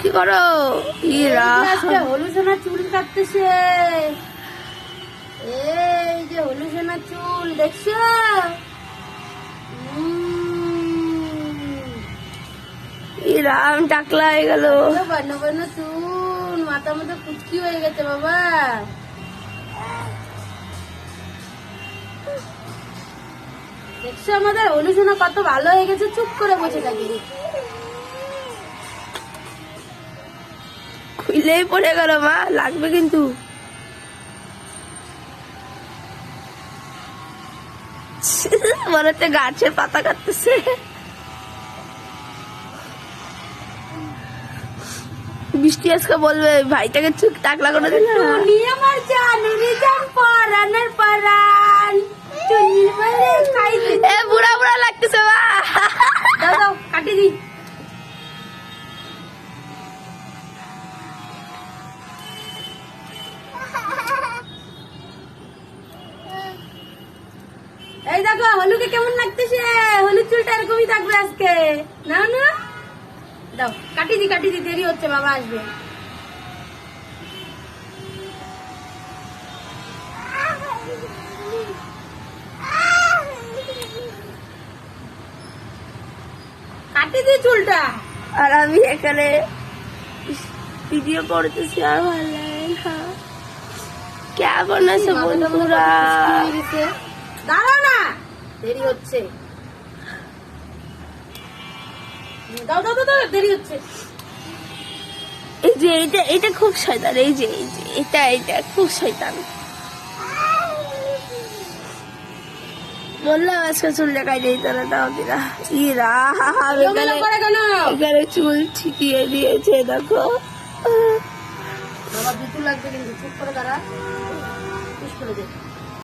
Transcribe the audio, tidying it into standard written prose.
কি করো? হলু সোনার চুল কাটতেছে। এই যে হলু সোনার চুল দেখছো? রাম টাকলা হয়ে গেল। বর্ণ বর্ণ চুল, মাথা মতো কুচকি হয়ে গেছে বাবা। দেখছো আমাদের হলু সোনা কত ভালো হয়ে গেছে, চুপ করে বসে থাকি। খুইলেই পড়ে গেল মা, লাগবে কিন্তু। মনে হচ্ছে গাছের পাতা কাটতেছে। বৃষ্টি আজকে বলবে ভাইটাকে চুপ টাকলা করে দিলে। আমার জানুরি জান পরানের পরান চুনি বলে খাইতে। এ বুড়া বুড়া লাগতেছে মা। দাও দাও কাটি দি। এই দেখো হলুকে কেমন লাগতেছে, হলুদ চুলটা এরকমই থাকবে আজকে। না না দাও কাটি দি, দেরি হচ্ছে, বাবা আসবে। কাটি দি চুলটা। আর আমি এখানে ভিডিও করতেছি আর ভালো লাগে না। কেমন আছে বন্ধুরা? দাঁড়াও না, দেরি হচ্ছে। দাও দাও দাও, দেরি হচ্ছে। এই যে এটা খুব শয়তান। এই যে এটা খুব শয়তান। বললাম আজকে চুল দেখাই নেই, তারা দাও দিলা। এখানে চুল ছিটিয়ে দিয়েছে দেখো। বাবা দুটো লাগবে কিন্তু, চুপ করে দাঁড়া, পুশ করে দে।